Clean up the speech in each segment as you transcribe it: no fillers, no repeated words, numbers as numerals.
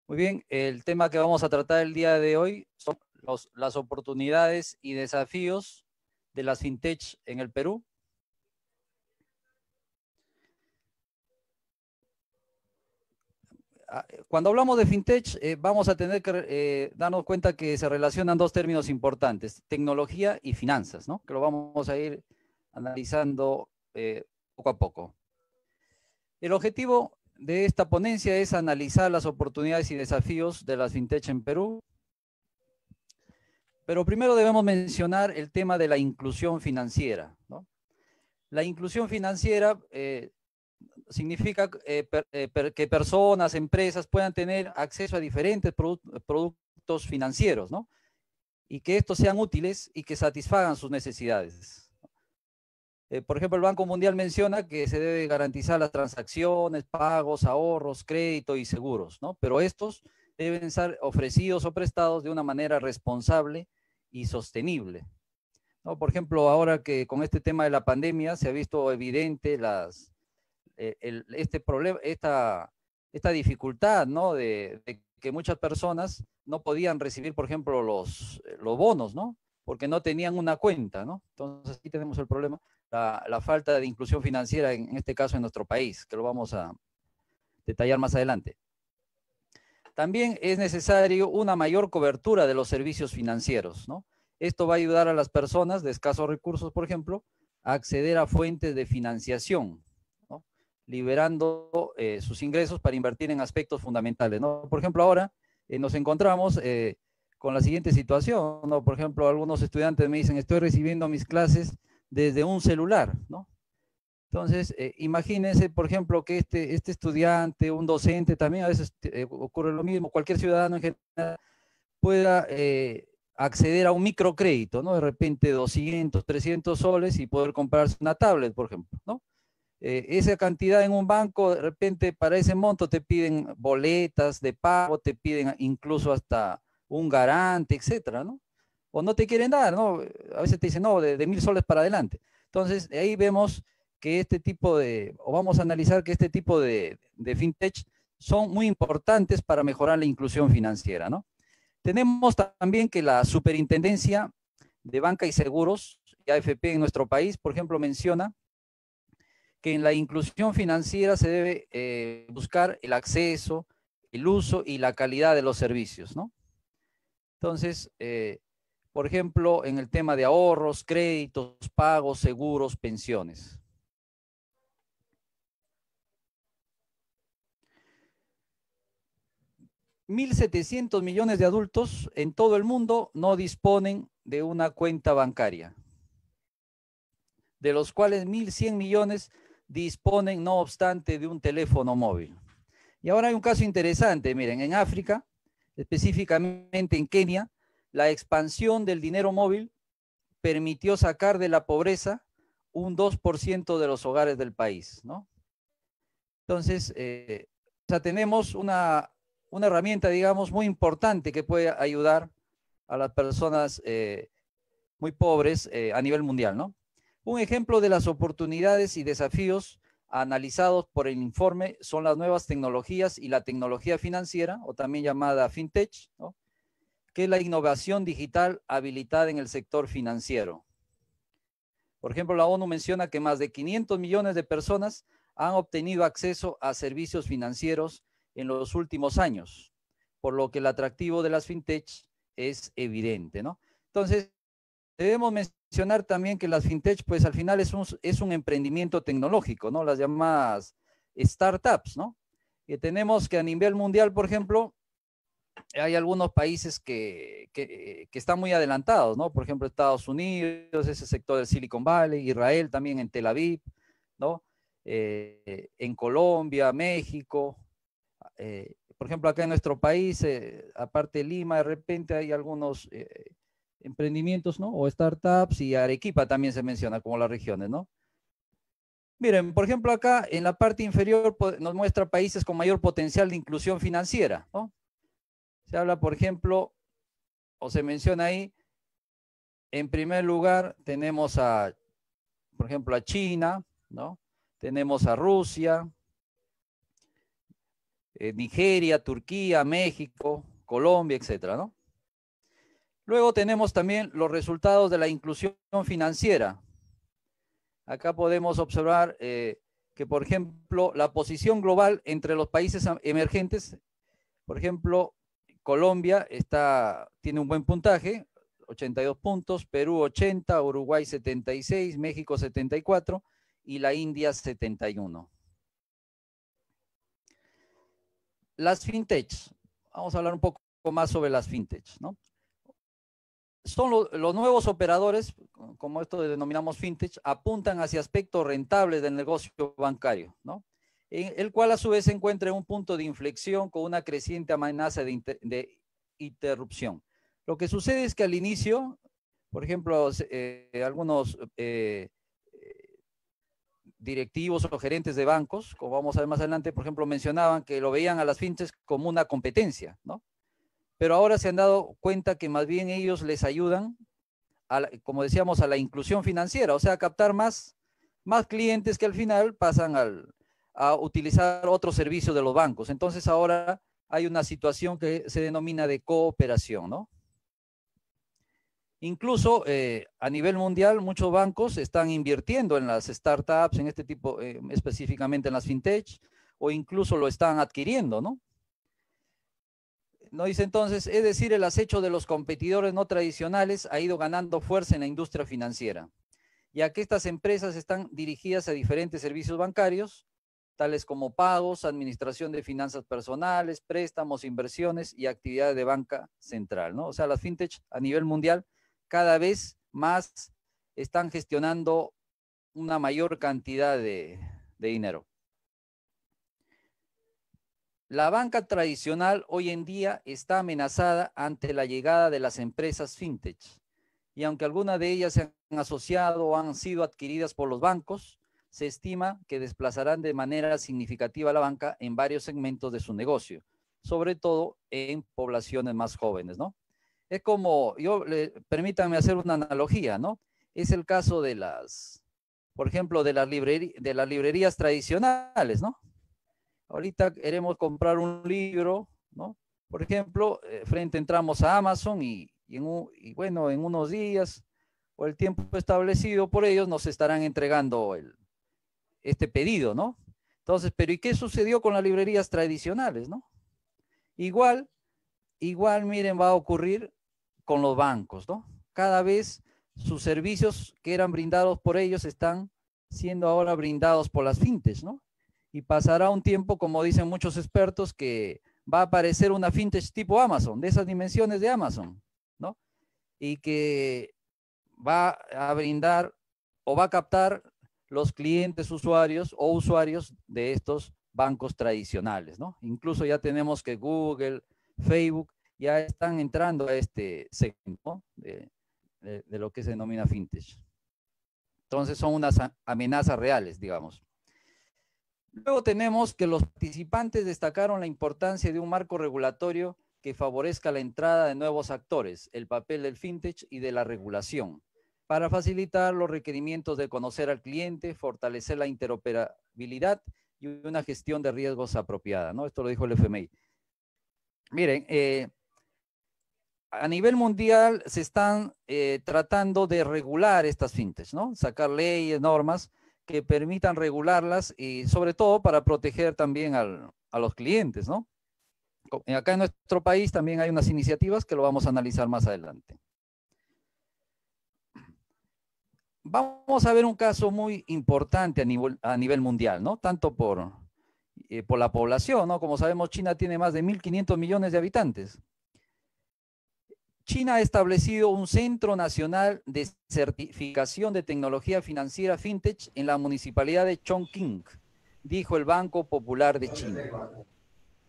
Muy bien, el tema que vamos a tratar el día de hoy son las oportunidades y desafíos de las fintech en el Perú. Cuando hablamos de fintech, vamos a tener que darnos cuenta que se relacionan dos términos importantes, tecnología y finanzas, ¿no? Que lo vamos a ir analizando poco a poco. El objetivo de esta ponencia es analizar las oportunidades y desafíos de las fintech en Perú. Pero primero debemos mencionar el tema de la inclusión financiera, ¿no? La inclusión financiera significa que personas, empresas puedan tener acceso a diferentes productos financieros, ¿no? Y que estos sean útiles y que satisfagan sus necesidades. Por ejemplo, el Banco Mundial menciona que se debe garantizar las transacciones, pagos, ahorros, crédito y seguros, ¿no? Pero estos deben ser ofrecidos o prestados de una manera responsable y sostenible, ¿no? Por ejemplo, ahora que con este tema de la pandemia se ha visto evidente este problema, esta dificultad, ¿no? De que muchas personas no podían recibir, por ejemplo, los bonos, ¿no? Porque no tenían una cuenta, ¿no? Entonces, aquí tenemos el problema, la falta de inclusión financiera, en este caso en nuestro país, que lo vamos a detallar más adelante. También es necesario una mayor cobertura de los servicios financieros, ¿no? Esto va a ayudar a las personas de escasos recursos, por ejemplo, a acceder a fuentes de financiación, ¿no? Liberando sus ingresos para invertir en aspectos fundamentales, ¿no? Por ejemplo, ahora nos encontramos con la siguiente situación, ¿no? Por ejemplo, algunos estudiantes me dicen, estoy recibiendo mis clases desde un celular, ¿no? Entonces, imagínense, por ejemplo, que este estudiante, un docente, también a veces ocurre lo mismo, cualquier ciudadano en general pueda acceder a un microcrédito, ¿no? De repente 200, 300 soles y poder comprarse una tablet, por ejemplo, ¿no? Esa cantidad en un banco, de repente para ese monto te piden boletas de pago, te piden incluso hasta un garante, etcétera, ¿no? O no te quieren dar, ¿no? A veces te dicen, no, de 1000 soles para adelante. Entonces, ahí vemos que este tipo o vamos a analizar que este tipo de fintech son muy importantes para mejorar la inclusión financiera, ¿no? Tenemos también que la Superintendencia de Banca y Seguros, AFP en nuestro país, por ejemplo, menciona que en la inclusión financiera se debe buscar el acceso, el uso y la calidad de los servicios, ¿no? Entonces, por ejemplo, en el tema de ahorros, créditos, pagos, seguros, pensiones. $1.700 millones de adultos en todo el mundo no disponen de una cuenta bancaria, de los cuales 1.100 millones disponen, no obstante, de un teléfono móvil. Y ahora hay un caso interesante, miren, en África, específicamente en Kenia, la expansión del dinero móvil permitió sacar de la pobreza un 2% de los hogares del país, ¿no? Entonces, o sea, tenemos una herramienta, digamos, muy importante que puede ayudar a las personas muy pobres a nivel mundial, ¿no? Un ejemplo de las oportunidades y desafíos analizados por el informe son las nuevas tecnologías y la tecnología financiera, o también llamada fintech, ¿no? Que es la innovación digital habilitada en el sector financiero. Por ejemplo, la ONU menciona que más de 500 millones de personas han obtenido acceso a servicios financieros en los últimos años, por lo que el atractivo de las fintech es evidente, ¿no? Entonces, debemos mencionar también que las fintech, pues al final es un emprendimiento tecnológico, ¿no? Las llamadas startups, ¿no? Que tenemos que a nivel mundial, por ejemplo, hay algunos países que están muy adelantados, ¿no? Por ejemplo, Estados Unidos, ese sector del Silicon Valley, Israel también en Tel Aviv, ¿no? En Colombia, México, por ejemplo, acá en nuestro país, aparte de Lima, de repente hay algunos emprendimientos, ¿no? O startups, y Arequipa también se menciona como las regiones, ¿no? Miren, por ejemplo, acá en la parte inferior nos muestra países con mayor potencial de inclusión financiera, ¿no? Se habla, por ejemplo, o se menciona ahí, en primer lugar tenemos por ejemplo, a China, ¿no? Tenemos a Rusia, Nigeria, Turquía, México, Colombia, etcétera, ¿no? Luego tenemos también los resultados de la inclusión financiera. Acá podemos observar que, por ejemplo, la posición global entre los países emergentes, por ejemplo, Colombia tiene un buen puntaje, 82 puntos, Perú 80, Uruguay 76, México 74 y la India 71. Las fintechs, vamos a hablar un poco más sobre las fintechs, ¿no? Son los nuevos operadores, como esto denominamos fintech, apuntan hacia aspectos rentables del negocio bancario, ¿no? El cual a su vez se encuentra en un punto de inflexión con una creciente amenaza de interrupción. Lo que sucede es que al inicio, por ejemplo, algunos directivos o gerentes de bancos, como vamos a ver más adelante, por ejemplo, mencionaban que lo veían a las fintechs como una competencia, ¿no? Pero ahora se han dado cuenta que más bien ellos les ayudan, como decíamos, a la inclusión financiera, o sea, a captar más clientes que al final pasan a utilizar otros servicios de los bancos. Entonces ahora hay una situación que se denomina de cooperación, ¿no? Incluso a nivel mundial, muchos bancos están invirtiendo en las startups, en este tipo, específicamente en las fintech, o incluso lo están adquiriendo, ¿no? No dice entonces, es decir, el acecho de los competidores no tradicionales ha ido ganando fuerza en la industria financiera, ya que estas empresas están dirigidas a diferentes servicios bancarios, tales como pagos, administración de finanzas personales, préstamos, inversiones y actividades de banca central, ¿no? O sea, las fintech a nivel mundial cada vez más están gestionando una mayor cantidad de dinero. La banca tradicional hoy en día está amenazada ante la llegada de las empresas fintech, y aunque algunas de ellas se han asociado o han sido adquiridas por los bancos, se estima que desplazarán de manera significativa a la banca en varios segmentos de su negocio, sobre todo en poblaciones más jóvenes, ¿no? Es como, permítanme hacer una analogía, ¿no? Es el caso de por ejemplo, de las librerías tradicionales, ¿no? Ahorita queremos comprar un libro, ¿no? Por ejemplo, entramos a Amazon y bueno, en unos días o el tiempo establecido por ellos nos estarán entregando este pedido, ¿no? Entonces, pero ¿y qué sucedió con las librerías tradicionales, no? Igual, miren, va a ocurrir con los bancos, ¿no? Cada vez sus servicios que eran brindados por ellos están siendo ahora brindados por las fintechs, ¿no? Y pasará un tiempo, como dicen muchos expertos, que va a aparecer una fintech tipo Amazon, de esas dimensiones de Amazon, ¿no? Y que va a brindar o va a captar los clientes usuarios o usuarios de estos bancos tradicionales, ¿no? Incluso ya tenemos que Google, Facebook, ya están entrando a este segmento de lo que se denomina fintech. Entonces son unas amenazas reales, digamos. Luego tenemos que los participantes destacaron la importancia de un marco regulatorio que favorezca la entrada de nuevos actores, el papel del fintech y de la regulación, para facilitar los requerimientos de conocer al cliente, fortalecer la interoperabilidad y una gestión de riesgos apropiada, ¿no? Esto lo dijo el FMI. Miren, a nivel mundial se están tratando de regular estas fintechs, ¿no? Sacar leyes, normas que permitan regularlas y sobre todo para proteger también a los clientes, ¿no? Acá en nuestro país también hay unas iniciativas que lo vamos a analizar más adelante. Vamos a ver un caso muy importante a nivel mundial, ¿no? Tanto por la población, ¿no? Como sabemos, China tiene más de 1.500 millones de habitantes. China ha establecido un Centro Nacional de Certificación de Tecnología Financiera FinTech en la municipalidad de Chongqing, dijo el Banco Popular de China.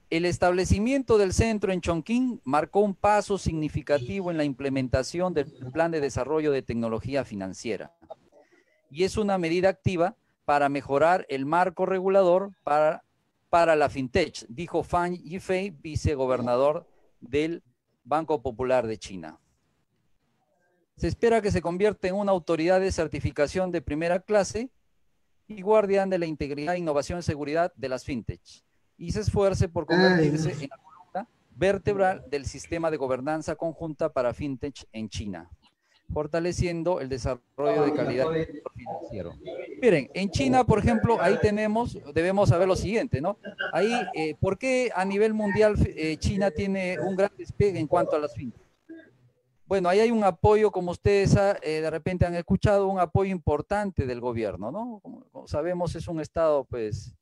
El establecimiento del centro en Chongqing marcó un paso significativo en la implementación del Plan de Desarrollo de Tecnología Financiera y es una medida activa para mejorar el marco regulador para la FinTech, dijo Fan Yifei, vicegobernador del Banco Popular de China. Se espera que se convierta en una autoridad de certificación de primera clase y guardián de la integridad, innovación y seguridad de las fintech, y se esfuerce por convertirse en la columna vertebral del sistema de gobernanza conjunta para fintech en China, fortaleciendo el desarrollo de calidad financiero. Miren, en China, por ejemplo, ahí debemos saber lo siguiente, ¿no? Ahí, ¿por qué a nivel mundial China tiene un gran despegue en cuanto a las fintech? Bueno, ahí hay un apoyo, como ustedes de repente han escuchado, un apoyo importante del gobierno, ¿no? Como sabemos, es un estado, pues,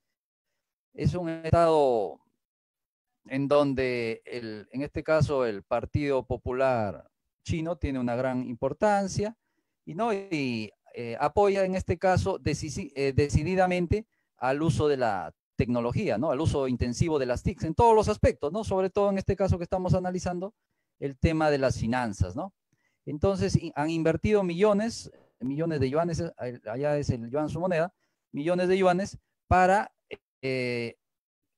es un estado en donde, en este caso, el Partido Popular Chino tiene una gran importancia y, ¿no? y apoya, en este caso, decididamente al uso de la tecnología, ¿no? Al uso intensivo de las TICs en todos los aspectos, ¿no? Sobre todo en este caso que estamos analizando, el tema de las finanzas, ¿no? Entonces, han invertido millones de yuanes, allá es el yuan su moneda, millones de yuanes para que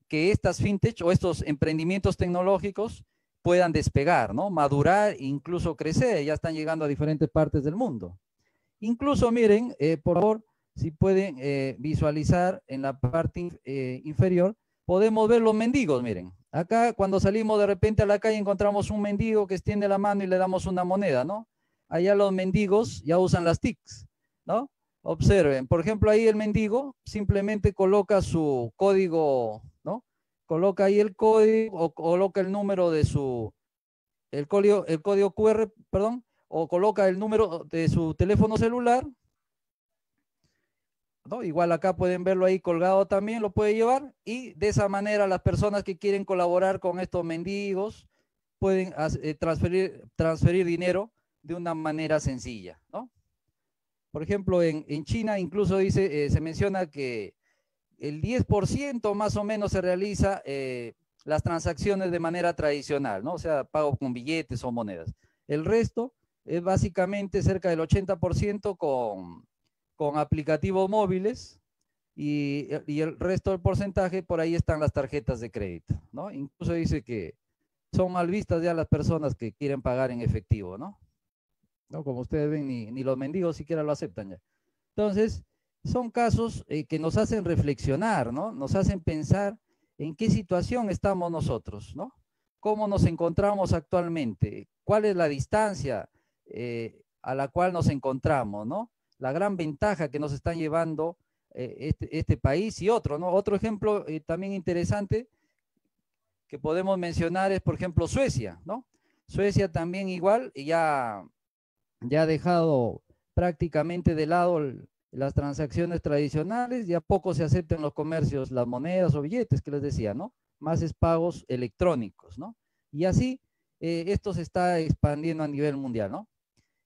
estas fintech o estos emprendimientos tecnológicos puedan despegar, ¿no? Madurar e incluso crecer. Ya están llegando a diferentes partes del mundo. Incluso, miren, por favor, si pueden visualizar en la parte inferior, podemos ver los mendigos, miren. Acá, cuando salimos de repente a la calle, encontramos un mendigo que extiende la mano y le damos una moneda, ¿no? Allá los mendigos ya usan las TICs, ¿no? Observen, por ejemplo, ahí el mendigo simplemente coloca su código, ¿no? Coloca ahí el código o coloca el número de el código QR, perdón, o coloca el número de su teléfono celular, ¿no? Igual acá pueden verlo ahí colgado también, lo puede llevar, y de esa manera las personas que quieren colaborar con estos mendigos pueden transferir dinero de una manera sencilla, ¿no? Por ejemplo, en China incluso se menciona que el 10% más o menos se realiza las transacciones de manera tradicional, ¿no? O sea, pago con billetes o monedas. El resto es básicamente cerca del 80% con aplicativos móviles y el resto del porcentaje, por ahí están las tarjetas de crédito, ¿no? Incluso dice que son mal vistas ya las personas que quieren pagar en efectivo, ¿no? ¿No? Como ustedes ven, ni los mendigos siquiera lo aceptan ya. Entonces, son casos que nos hacen reflexionar, ¿no? Nos hacen pensar en qué situación estamos nosotros, ¿no? ¿Cómo nos encontramos actualmente? ¿Cuál es la distancia a la cual nos encontramos, ¿no? La gran ventaja que nos están llevando este país y otro, ¿no? Otro ejemplo también interesante que podemos mencionar es, por ejemplo, Suecia, ¿no? Suecia también igual ya ha dejado prácticamente de lado las transacciones tradicionales, ya poco se aceptan en los comercios las monedas o billetes que les decía, ¿no? Más es pagos electrónicos, ¿no? Y así esto se está expandiendo a nivel mundial, ¿no?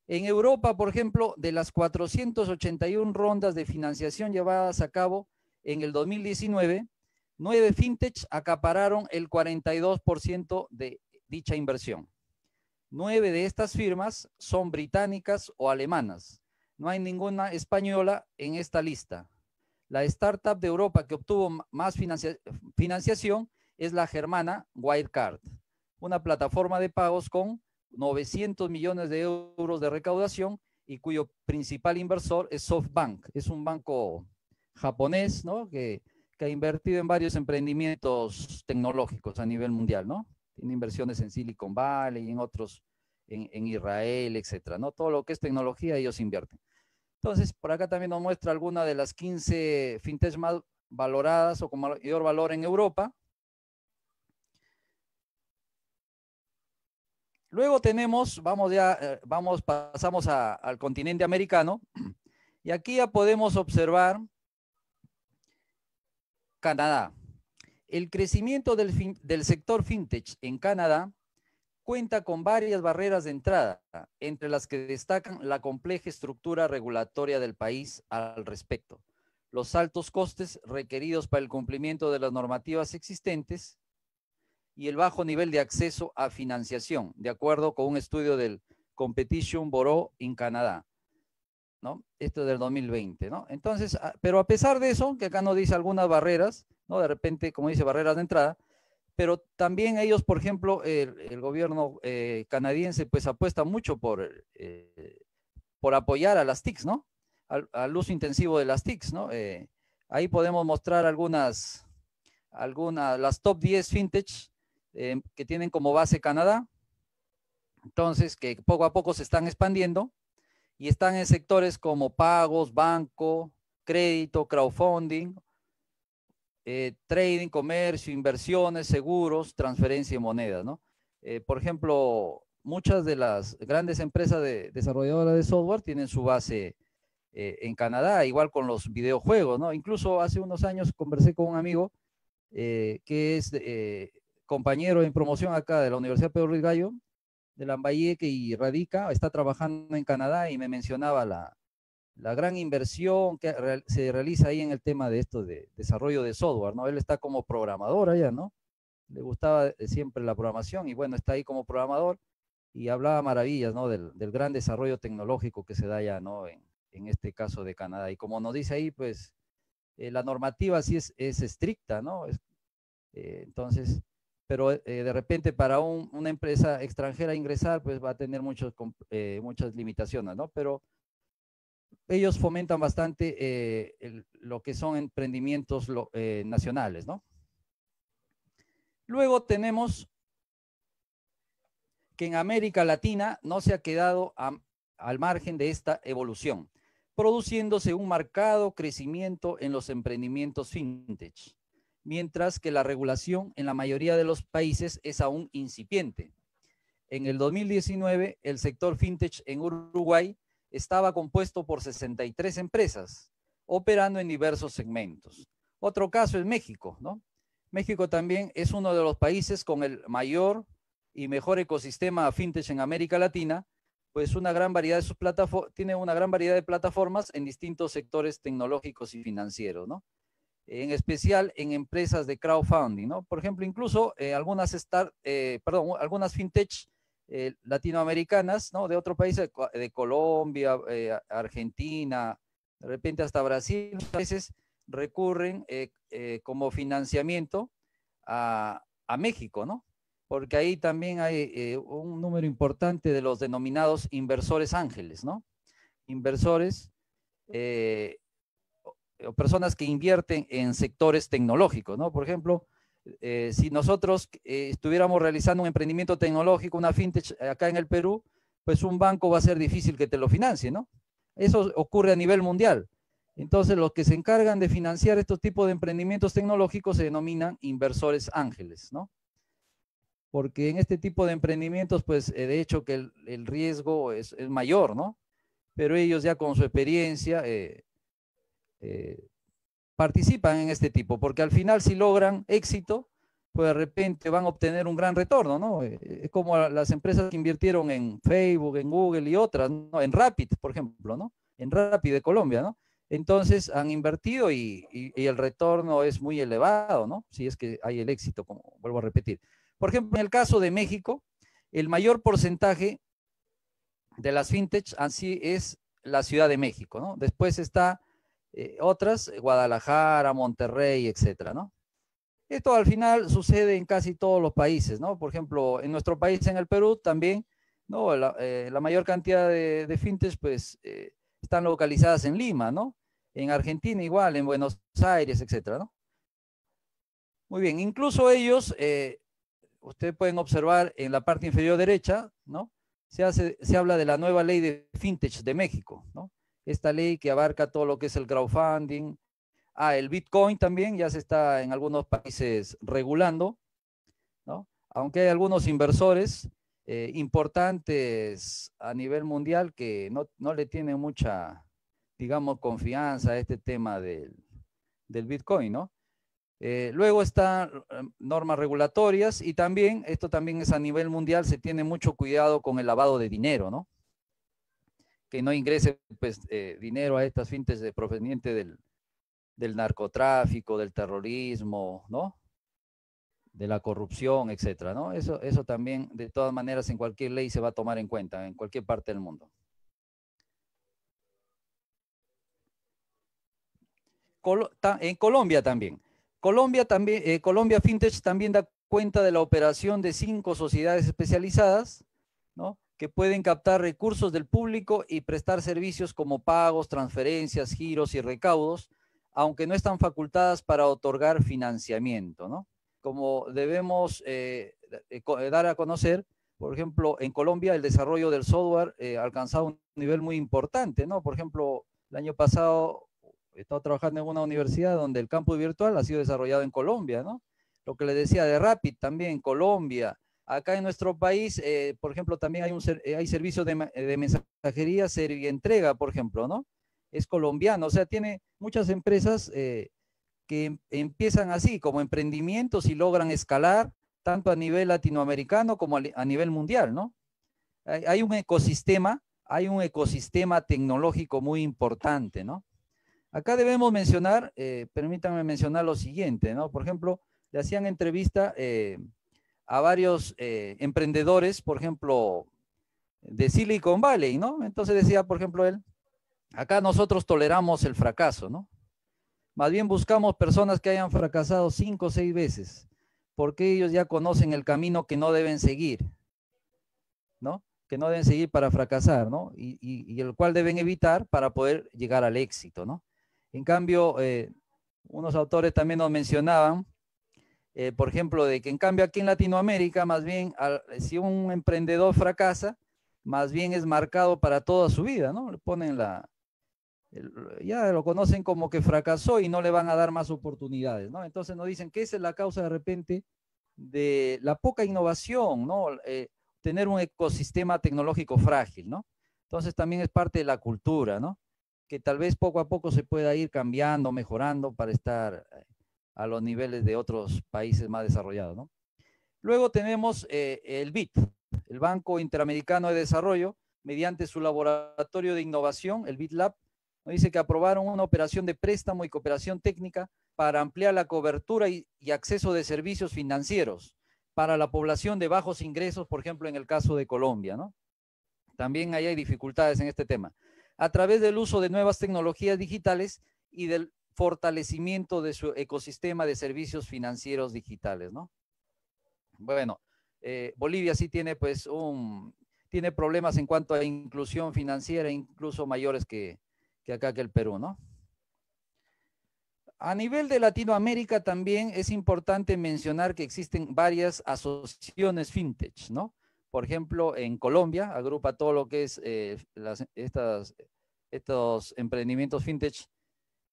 En Europa, por ejemplo, de las 481 rondas de financiación llevadas a cabo en el 2019, 9 fintechs acapararon el 42% de dicha inversión. 9 de estas firmas son británicas o alemanas. No hay ninguna española en esta lista. La startup de Europa que obtuvo más financiación es la germana Wirecard, una plataforma de pagos con 900 millones de euros de recaudación y cuyo principal inversor es SoftBank. Es un banco japonés, ¿no? que ha invertido en varios emprendimientos tecnológicos a nivel mundial, ¿no? Tiene inversiones en Silicon Valley y en otros, en Israel, etcétera, ¿no? Todo lo que es tecnología ellos invierten. Entonces, por acá también nos muestra alguna de las 15 fintechs más valoradas o con mayor valor en Europa. Luego tenemos, pasamos al continente americano, y aquí ya podemos observar Canadá. El crecimiento del sector fintech en Canadá cuenta con varias barreras de entrada, entre las que destacan la compleja estructura regulatoria del país al respecto, los altos costes requeridos para el cumplimiento de las normativas existentes y el bajo nivel de acceso a financiación, de acuerdo con un estudio del Competition Bureau en Canadá, ¿no? Esto es del 2020, ¿no? Entonces, pero a pesar de eso, que acá nos dice algunas barreras, ¿no? De repente, como dice, barreras de entrada, pero también ellos, por ejemplo, el gobierno canadiense, pues apuesta mucho por apoyar a las TICs, ¿no? Al uso intensivo de las TICs, ¿no? Ahí podemos mostrar las top 10 fintech que tienen como base Canadá. Entonces, que poco a poco se están expandiendo y están en sectores como pagos, banco, crédito, crowdfunding, trading, comercio, inversiones, seguros, transferencia de monedas, ¿no? Por ejemplo, muchas de las grandes empresas desarrolladoras de software tienen su base en Canadá, igual con los videojuegos, ¿no? Incluso hace unos años conversé con un amigo que es compañero en promoción acá de la Universidad Pedro Ruiz Gallo, de Lambayeque, y está trabajando en Canadá, y me mencionaba la gran inversión que se realiza ahí en el tema de esto de desarrollo de software, ¿no? Él está como programador allá, ¿no? Le gustaba siempre la programación y bueno, está ahí como programador y hablaba maravillas, ¿no? Del gran desarrollo tecnológico que se da allá, ¿no? En este caso de Canadá. Y como nos dice ahí, pues la normativa sí es estricta, ¿no? Entonces, pero de repente para una empresa extranjera ingresar, pues va a tener muchas limitaciones, ¿no? Pero ellos fomentan bastante lo que son emprendimientos nacionales, ¿no? Luego tenemos que en América Latina no se ha quedado al margen de esta evolución, produciéndose un marcado crecimiento en los emprendimientos fintech, mientras que la regulación en la mayoría de los países es aún incipiente. En el 2019, el sector fintech en Uruguay estaba compuesto por 63 empresas, operando en diversos segmentos. Otro caso es México, ¿no? México también es uno de los países con el mayor y mejor ecosistema fintech en América Latina, pues tiene una gran variedad de plataformas en distintos sectores tecnológicos y financieros, ¿no? En especial en empresas de crowdfunding, ¿no? Por ejemplo, incluso algunas fintech latinoamericanas, ¿no? De otro país, de Colombia, Argentina, de repente hasta Brasil, a veces recurren como financiamiento a México, ¿no? Porque ahí también hay un número importante de los denominados inversores ángeles, ¿no? Inversores o personas que invierten en sectores tecnológicos, ¿no? Por ejemplo, si nosotros estuviéramos realizando un emprendimiento tecnológico, una fintech acá en el Perú, pues un banco va a ser difícil que te lo financie, ¿no? Eso ocurre a nivel mundial. Entonces, los que se encargan de financiar estos tipos de emprendimientos tecnológicos se denominan inversores ángeles, ¿no? Porque en este tipo de emprendimientos, pues de hecho que el riesgo es mayor, ¿no? Pero ellos ya con su experiencia participan en este tipo, porque al final si logran éxito, pues de repente van a obtener un gran retorno, ¿no? Es como las empresas que invirtieron en Facebook, en Google y otras, ¿no? En Rapid, por ejemplo, ¿no? En Rapid de Colombia, ¿no? Entonces han invertido y el retorno es muy elevado, ¿no? Si es que hay el éxito, como vuelvo a repetir. Por ejemplo, en el caso de México, el mayor porcentaje de las fintech así es la Ciudad de México, ¿no? Después está otras, Guadalajara, Monterrey, etcétera, ¿no? Esto al final sucede en casi todos los países, ¿no? Por ejemplo, en nuestro país, en el Perú, también, ¿no? La mayor cantidad de fintech, pues, están localizadas en Lima, ¿no? En Argentina igual, en Buenos Aires, etcétera, ¿no? Muy bien, incluso ellos, ustedes pueden observar en la parte inferior derecha, ¿no? Se habla de la nueva ley de fintech de México, ¿no? Esta ley que abarca todo lo que es el crowdfunding. El Bitcoin también ya se está en algunos países regulando, ¿no? Aunque hay algunos inversores importantes a nivel mundial que no le tienen mucha, digamos, confianza a este tema del Bitcoin, ¿no? Luego están normas regulatorias y también, esto también es a nivel mundial, se tiene mucho cuidado con el lavado de dinero, ¿no? Que no ingrese pues, dinero a estas fintechs proveniente del narcotráfico, del terrorismo, ¿no? De la corrupción, etcétera, ¿no? Eso también, de todas maneras, en cualquier ley se va a tomar en cuenta, en cualquier parte del mundo. En Colombia también. Colombia Fintech también da cuenta de la operación de 5 sociedades especializadas, ¿no? Que pueden captar recursos del público y prestar servicios como pagos, transferencias, giros y recaudos aunque no están facultadas para otorgar financiamiento, ¿no? Como debemos dar a conocer, por ejemplo, en Colombia el desarrollo del software ha alcanzado un nivel muy importante, ¿no? Por ejemplo, el año pasado he estado trabajando en una universidad donde el campus virtual ha sido desarrollado en Colombia, ¿no? Lo que les decía de Rapid también en Colombia. Acá en nuestro país, por ejemplo, también hay servicios de mensajería, Servientrega, por ejemplo, ¿no? Es colombiano, o sea, tiene muchas empresas que empiezan así, como emprendimientos y logran escalar tanto a nivel latinoamericano como a nivel mundial, ¿no? Hay un ecosistema tecnológico muy importante, ¿no? Acá debemos mencionar, permítanme mencionar lo siguiente, ¿no? Por ejemplo, le hacían entrevista a varios emprendedores, por ejemplo, de Silicon Valley, ¿no? Entonces decía, por ejemplo, él, acá nosotros toleramos el fracaso, ¿no? Más bien buscamos personas que hayan fracasado 5 o 6 veces, porque ellos ya conocen el camino que no deben seguir, ¿no? Que no deben seguir para fracasar, ¿no? Y el cual deben evitar para poder llegar al éxito, ¿no? En cambio, unos autores también nos mencionaban, por ejemplo, de que en cambio aquí en Latinoamérica, más bien, si un emprendedor fracasa, más bien es marcado para toda su vida, ¿no? Le ponen ya lo conocen como que fracasó y no le van a dar más oportunidades, ¿no? Entonces nos dicen que esa es la causa de repente de la poca innovación, ¿no? Tener un ecosistema tecnológico frágil, ¿no? Entonces también es parte de la cultura, ¿no? Que tal vez poco a poco se pueda ir cambiando, mejorando para estar a los niveles de otros países más desarrollados, ¿no? Luego tenemos el BID, el Banco Interamericano de Desarrollo, mediante su laboratorio de innovación, el BID Lab, nos dice que aprobaron una operación de préstamo y cooperación técnica para ampliar la cobertura y acceso de servicios financieros para la población de bajos ingresos, por ejemplo, en el caso de Colombia, ¿no? También ahí hay dificultades en este tema. A través del uso de nuevas tecnologías digitales y del fortalecimiento de su ecosistema de servicios financieros digitales, ¿no? Bueno, Bolivia sí tiene pues tiene problemas en cuanto a inclusión financiera, incluso mayores que acá que el Perú, ¿no? A nivel de Latinoamérica también es importante mencionar que existen varias asociaciones fintech, ¿no? Por ejemplo, en Colombia agrupa todo lo que es estos emprendimientos fintech.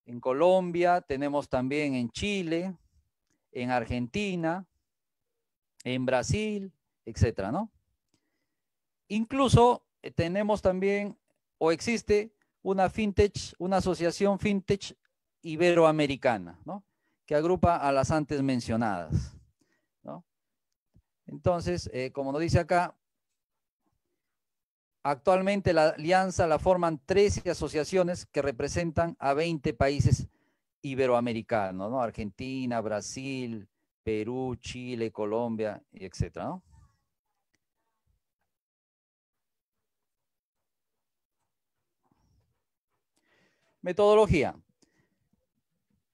En Colombia tenemos también en Chile, en Argentina, en Brasil, etcétera, ¿no? Incluso tenemos también, o existe una fintech, una asociación fintech iberoamericana, ¿no? Que agrupa a las antes mencionadas, ¿no? Entonces, como nos dice acá, actualmente la alianza la forman 13 asociaciones que representan a 20 países iberoamericanos, ¿no? Argentina, Brasil, Perú, Chile, Colombia, etcétera, ¿no? Metodología.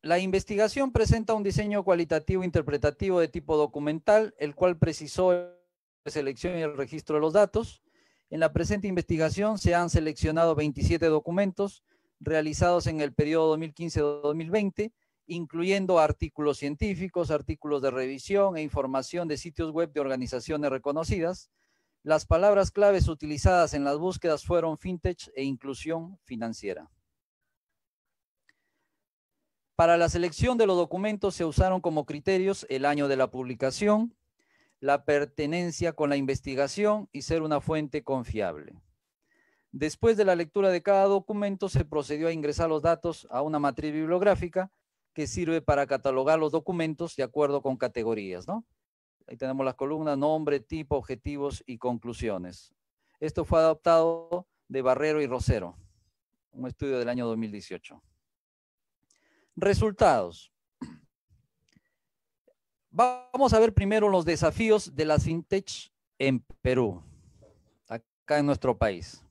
La investigación presenta un diseño cualitativo interpretativo de tipo documental, el cual precisó la selección y el registro de los datos. En la presente investigación se han seleccionado 27 documentos realizados en el periodo 2015-2020, incluyendo artículos científicos, artículos de revisión e información de sitios web de organizaciones reconocidas. Las palabras claves utilizadas en las búsquedas fueron fintech e inclusión financiera. Para la selección de los documentos se usaron como criterios el año de la publicación, la pertenencia con la investigación y ser una fuente confiable. Después de la lectura de cada documento se procedió a ingresar los datos a una matriz bibliográfica que sirve para catalogar los documentos de acuerdo con categorías, ¿no? Ahí tenemos las columnas: nombre, tipo, objetivos y conclusiones. Esto fue adoptado de Barrero y Rosero, un estudio del año 2018. Resultados. Vamos a ver primero los desafíos de las fintech en Perú, acá en nuestro país.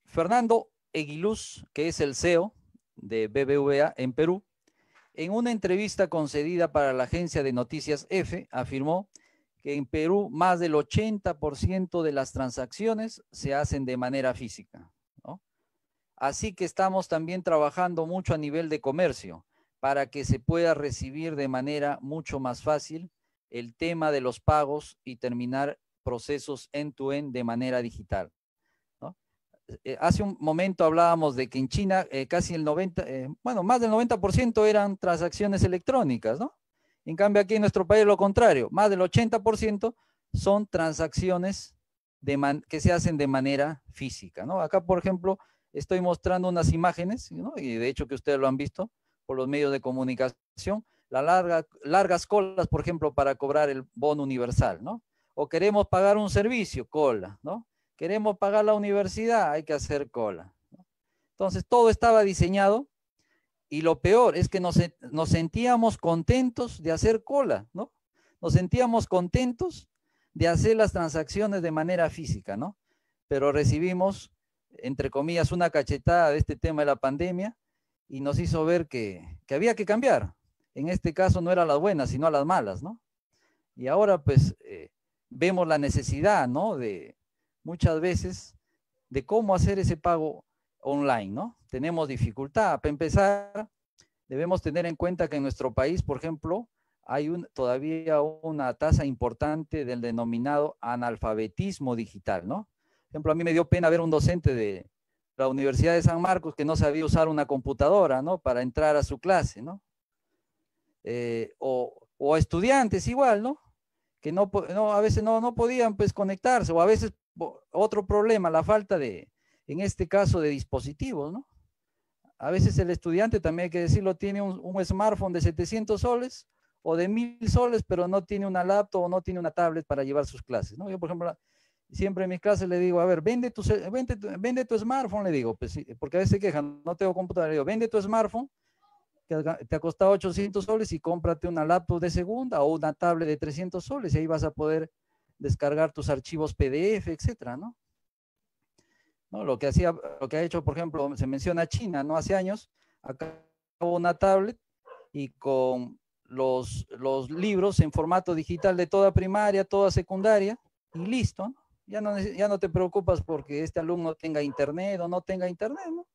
Fernando Eguiluz, que es el CEO de BBVA en Perú, en una entrevista concedida para la agencia de noticias EFE, afirmó que en Perú más del 80% de las transacciones se hacen de manera física, ¿no? Así que estamos también trabajando mucho a nivel de comercio para que se pueda recibir de manera mucho más fácil el tema de los pagos y terminar procesos end-to-end de manera digital, ¿no? Hace un momento hablábamos de que en China casi el 90, bueno, más del 90% eran transacciones electrónicas, ¿no? En cambio aquí en nuestro país lo contrario, más del 80% son transacciones que se hacen de manera física, ¿no? Acá, por ejemplo, estoy mostrando unas imágenes, ¿no? Y de hecho que ustedes lo han visto por los medios de comunicación, largas colas, por ejemplo, para cobrar el bono universal, ¿no? O queremos pagar un servicio, cola, ¿no? Queremos pagar la universidad, hay que hacer cola, ¿no? Entonces, todo estaba diseñado y lo peor es que nos sentíamos contentos de hacer cola, ¿no? Nos sentíamos contentos de hacer las transacciones de manera física, ¿no? Pero recibimos, entre comillas, una cachetada de este tema de la pandemia y nos hizo ver que había que cambiar. En este caso no era a las buenas, sino a las malas, ¿no? Y ahora pues vemos la necesidad, ¿no? De muchas veces de cómo hacer ese pago online, ¿no? Tenemos dificultad. Para empezar, debemos tener en cuenta que en nuestro país, por ejemplo, hay todavía una tasa importante del denominado analfabetismo digital, ¿no? Por ejemplo, a mí me dio pena ver un docente de la Universidad de San Marcos que no sabía usar una computadora, ¿no? Para entrar a su clase, ¿no? O estudiantes igual, ¿no? Que a veces no podían pues conectarse, o a veces otro problema, la falta de, en este caso, de dispositivos, ¿no? A veces el estudiante, también hay que decirlo, tiene un smartphone de 700 soles o de 1000 soles, pero no tiene una laptop o no tiene una tablet para llevar sus clases, ¿no? Yo, por ejemplo, siempre en mis clases le digo, a ver, vende tu smartphone, le digo, pues, porque a veces se quejan, no tengo computadora, le digo, vende tu smartphone, que te ha costado 800 soles y cómprate una laptop de segunda o una tablet de 300 soles y ahí vas a poder descargar tus archivos PDF, etcétera, ¿no? ¿No? Lo que ha hecho, por ejemplo, se menciona China, ¿no? Hace años, acá hubo una tablet y con los libros en formato digital de toda primaria, toda secundaria, y listo, ¿no? Ya no te preocupas porque este alumno tenga internet o no tenga internet, ¿no?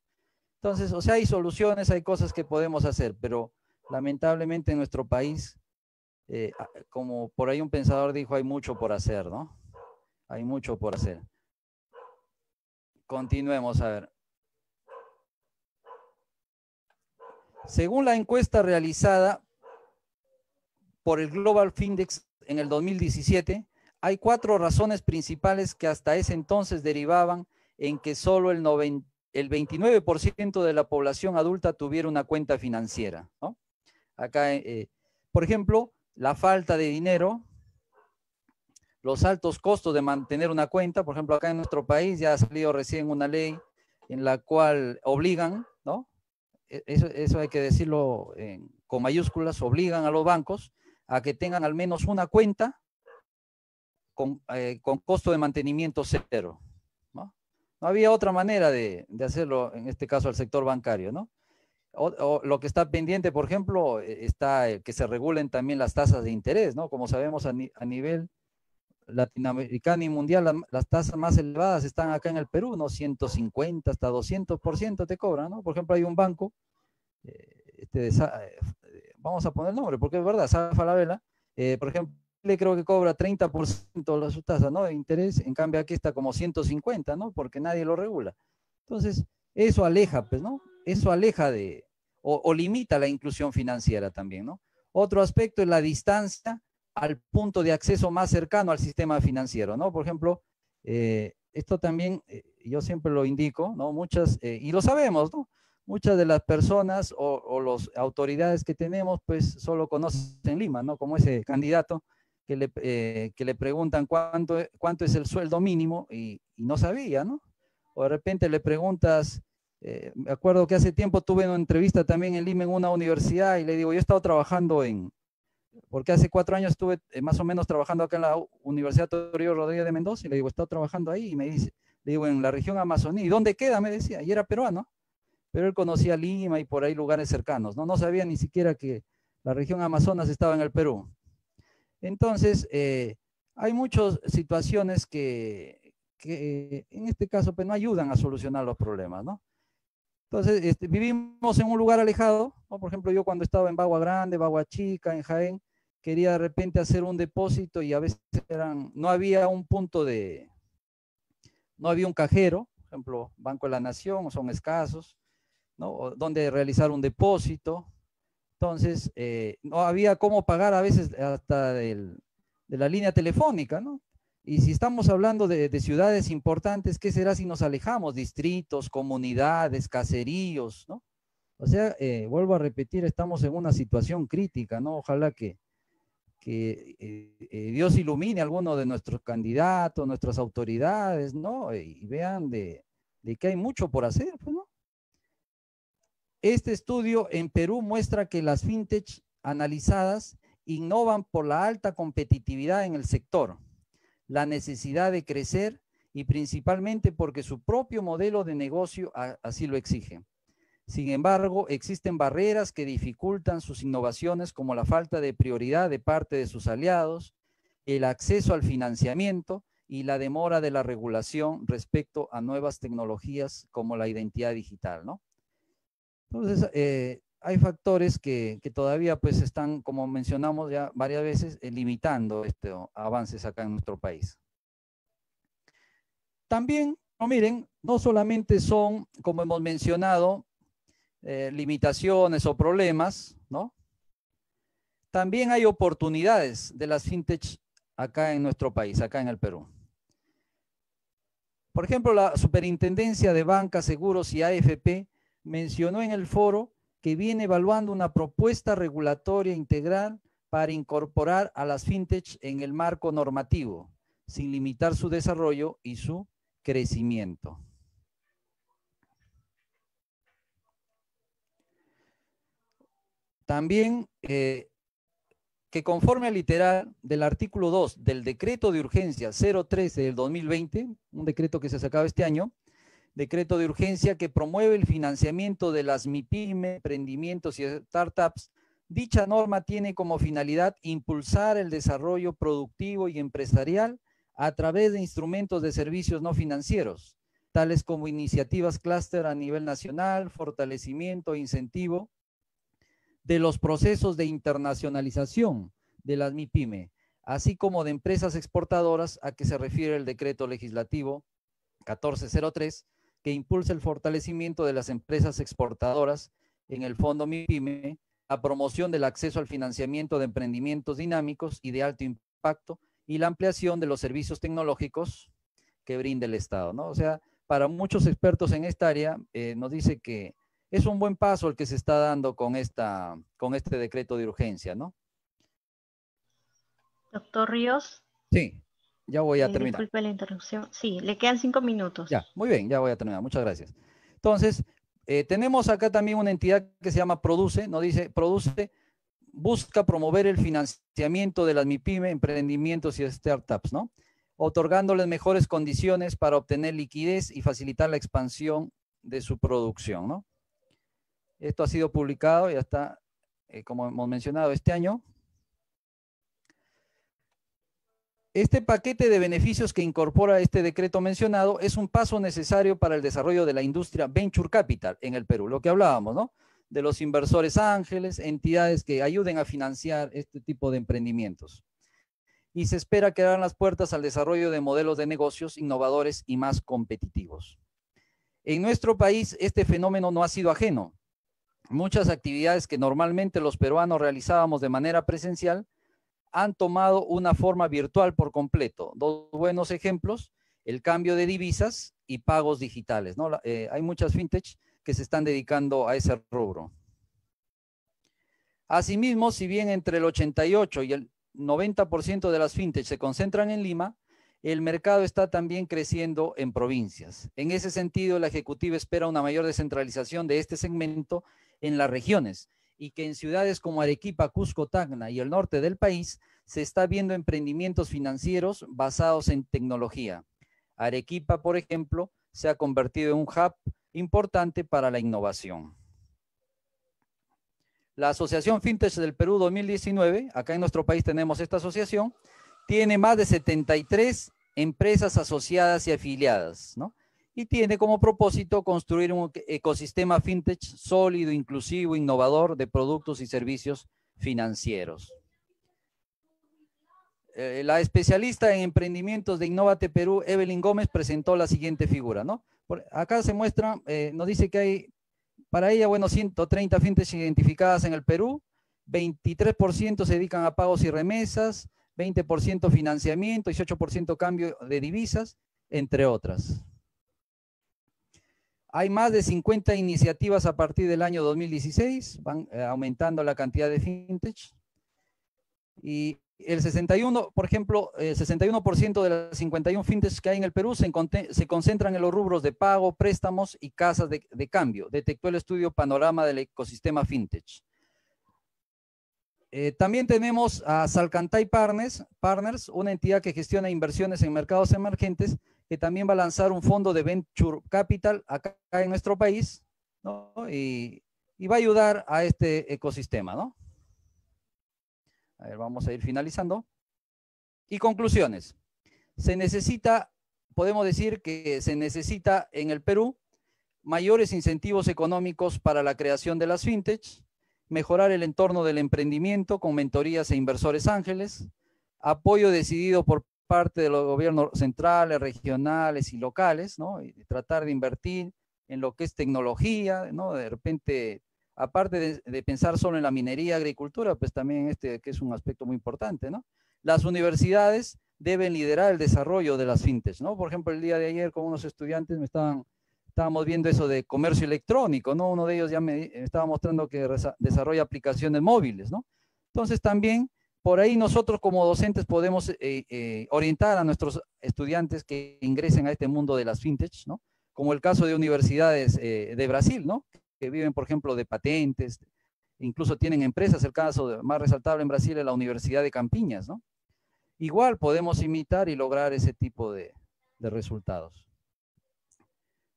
Entonces, o sea, hay soluciones, hay cosas que podemos hacer, pero lamentablemente en nuestro país, como por ahí un pensador dijo, hay mucho por hacer, ¿no? Hay mucho por hacer. Continuemos a ver. Según la encuesta realizada por el Global Findex en el 2017, hay 4 razones principales que hasta ese entonces derivaban en que solo el 29% de la población adulta tuviera una cuenta financiera, ¿no? Acá, por ejemplo, la falta de dinero, los altos costos de mantener una cuenta. Por ejemplo, acá en nuestro país ya ha salido recién una ley en la cual obligan, ¿no? Eso hay que decirlo con mayúsculas, obligan a los bancos a que tengan al menos una cuenta con costo de mantenimiento cero, ¿no? No había otra manera de hacerlo, en este caso al sector bancario, ¿no? O lo que está pendiente, por ejemplo, está que se regulen también las tasas de interés, ¿no? Como sabemos a nivel latinoamericano y mundial, las tasas más elevadas están acá en el Perú, ¿no? 150 hasta 200% te cobran, ¿no? Por ejemplo, hay un banco, vamos a poner el nombre, porque es verdad, Safa Falabella, por ejemplo, le creo que cobra 30% de su tasa, ¿no? De interés, en cambio aquí está como 150, ¿no? Porque nadie lo regula. Entonces, eso aleja, pues, ¿no? Eso aleja o limita la inclusión financiera también, ¿no? Otro aspecto es la distancia al punto de acceso más cercano al sistema financiero, ¿no? Por ejemplo, esto también, yo siempre lo indico, ¿no? Y lo sabemos, ¿no? Muchas de las personas o las autoridades que tenemos, pues solo conocen Lima, ¿no? Como ese candidato que le preguntan cuánto es el sueldo mínimo y no sabía, ¿no? O de repente le preguntas, me acuerdo que hace tiempo tuve una entrevista también en Lima en una universidad y le digo, yo he estado trabajando porque hace 4 años estuve más o menos trabajando acá en la Universidad Toribio Rodríguez de Mendoza y le digo, he estado trabajando ahí y me dice, le digo, en la región Amazonía, ¿y dónde queda? Me decía, y era peruano, pero él conocía Lima y por ahí lugares cercanos, ¿no? No sabía ni siquiera que la región Amazonas estaba en el Perú. Entonces, hay muchas situaciones que en este caso pues, no ayudan a solucionar los problemas, ¿no? Entonces, vivimos en un lugar alejado, ¿no? Por ejemplo, yo cuando estaba en Bagua Grande, Bagua Chica, en Jaén, quería de repente hacer un depósito y a veces no había un punto no había un cajero, por ejemplo, Banco de la Nación, son escasos, ¿no? O donde realizar un depósito. Entonces, no había cómo pagar a veces hasta de la línea telefónica, ¿no? Y si estamos hablando de ciudades importantes, ¿qué será si nos alejamos? Distritos, comunidades, caseríos, ¿no? O sea, vuelvo a repetir, estamos en una situación crítica, ¿no? Ojalá que Dios ilumine a alguno de nuestros candidatos, nuestras autoridades, ¿no? Y vean de que hay mucho por hacer, pues, ¿no? Este estudio en Perú muestra que las fintech analizadas innovan por la alta competitividad en el sector, la necesidad de crecer y principalmente porque su propio modelo de negocio así lo exige. Sin embargo, existen barreras que dificultan sus innovaciones como la falta de prioridad de parte de sus aliados, el acceso al financiamiento y la demora de la regulación respecto a nuevas tecnologías como la identidad digital, ¿no? Entonces, hay factores que todavía pues están, como mencionamos ya varias veces, limitando estos avances acá en nuestro país. También, no, miren, no solamente son, como hemos mencionado, limitaciones o problemas, ¿no? También hay oportunidades de las fintech acá en nuestro país, acá en el Perú. Por ejemplo, la Superintendencia de Banca, Seguros y AFP mencionó en el foro que viene evaluando una propuesta regulatoria integral para incorporar a las fintech en el marco normativo, sin limitar su desarrollo y su crecimiento. También que conforme al literal del artículo 2 del decreto de urgencia 013 del 2020, un decreto que se sacaba este año, decreto de urgencia que promueve el financiamiento de las MIPYME, emprendimientos y startups, dicha norma tiene como finalidad impulsar el desarrollo productivo y empresarial a través de instrumentos de servicios no financieros, tales como iniciativas clúster a nivel nacional, fortalecimiento e incentivo de los procesos de internacionalización de las MIPYME, así como de empresas exportadoras a que se refiere el decreto legislativo 1403, que impulsa el fortalecimiento de las empresas exportadoras en el Fondo MIPYME, la promoción del acceso al financiamiento de emprendimientos dinámicos y de alto impacto y la ampliación de los servicios tecnológicos que brinda el Estado, ¿no? O sea, para muchos expertos en esta área nos dice que es un buen paso el que se está dando con este decreto de urgencia, ¿no? Doctor Ríos. Sí, ya voy a terminar. Disculpe la interrupción. Sí, le quedan 5 minutos. Ya, muy bien, ya voy a terminar. Muchas gracias. Entonces, tenemos acá también una entidad que se llama Produce, nos dice, Produce busca promover el financiamiento de las MIPYME, emprendimientos y startups, ¿no? Otorgándoles mejores condiciones para obtener liquidez y facilitar la expansión de su producción, ¿no? Esto ha sido publicado, ya está, como hemos mencionado, este año. Este paquete de beneficios que incorpora este decreto mencionado es un paso necesario para el desarrollo de la industria Venture Capital en el Perú, lo que hablábamos, ¿no? De los inversores ángeles, entidades que ayuden a financiar este tipo de emprendimientos. Y se espera que abran las puertas al desarrollo de modelos de negocios innovadores y más competitivos. En nuestro país, este fenómeno no ha sido ajeno. Muchas actividades que normalmente los peruanos realizábamos de manera presencial han tomado una forma virtual por completo. Dos buenos ejemplos, el cambio de divisas y pagos digitales, ¿no? Hay muchas fintech que se están dedicando a ese rubro. Asimismo, si bien entre el 88 y el 90% de las fintech se concentran en Lima, el mercado está también creciendo en provincias. En ese sentido, la ejecutiva espera una mayor descentralización de este segmento en las regiones y que en ciudades como Arequipa, Cusco, Tacna y el norte del país se está viendo emprendimientos financieros basados en tecnología. Arequipa, por ejemplo, se ha convertido en un hub importante para la innovación. La Asociación Fintech del Perú 2019, acá en nuestro país tenemos esta asociación, tiene más de 73 empresas asociadas y afiliadas, ¿no? Y tiene como propósito construir un ecosistema fintech sólido, inclusivo, innovador de productos y servicios financieros. La especialista en emprendimientos de Innovate Perú, Evelyn Gómez, presentó la siguiente figura, ¿no? Acá se muestra, nos dice que hay, para ella, bueno, 130 fintechs identificadas en el Perú, 23% se dedican a pagos y remesas, 20% financiamiento, 18% cambio de divisas, entre otras. Hay más de 50 iniciativas a partir del año 2016, van aumentando la cantidad de fintechs. Y el 61, por ejemplo, el 61% de las 51 fintechs que hay en el Perú se concentran en los rubros de pago, préstamos y casas de cambio. Detectó el estudio Panorama del Ecosistema Fintech. También tenemos a Salcantay Partners, una entidad que gestiona inversiones en mercados emergentes, que también va a lanzar un fondo de Venture Capital acá en nuestro país, ¿no? Y va a ayudar a este ecosistema, ¿no? A ver, vamos a ir finalizando. Y conclusiones. Se necesita, podemos decir que se necesita en el Perú mayores incentivos económicos para la creación de las fintechs, mejorar el entorno del emprendimiento con mentorías e inversores ángeles, apoyo decidido por parte de los gobiernos centrales, regionales y locales, ¿no? Y tratar de invertir en lo que es tecnología, ¿no? De repente, aparte de pensar solo en la minería, agricultura, pues también que es un aspecto muy importante, ¿no? Las universidades deben liderar el desarrollo de las fintechs, ¿no? Por ejemplo, el día de ayer con unos estudiantes estábamos viendo eso de comercio electrónico, ¿no? Uno de ellos ya me estaba mostrando que desarrolla aplicaciones móviles, ¿no? Entonces también por ahí nosotros como docentes podemos orientar a nuestros estudiantes que ingresen a este mundo de las fintechs, ¿no? Como el caso de universidades de Brasil, ¿no? Que viven, por ejemplo, de patentes, incluso tienen empresas. El caso más resaltable en Brasil es la Universidad de Campiñas, ¿no? Igual podemos imitar y lograr ese tipo de resultados.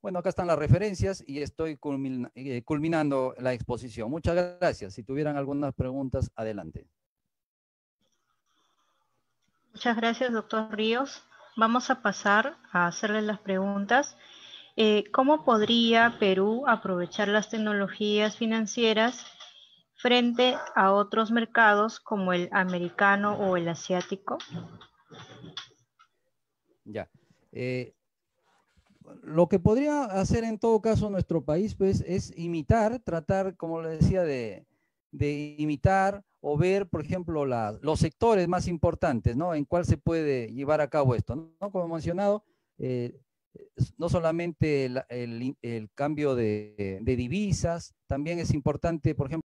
Bueno, acá están las referencias y estoy culminando la exposición. Muchas gracias. Si tuvieran algunas preguntas, adelante. Muchas gracias, doctor Ríos. Vamos a pasar a hacerle las preguntas. ¿Cómo podría Perú aprovechar las tecnologías financieras frente a otros mercados como el americano o el asiático? Ya. Lo que podría hacer en todo caso nuestro país, pues, es imitar, tratar, como le decía, de imitar o ver, por ejemplo, los sectores más importantes, ¿no? En cuál se puede llevar a cabo esto, ¿no? Como he mencionado, no solamente el cambio de divisas, también es importante, por ejemplo,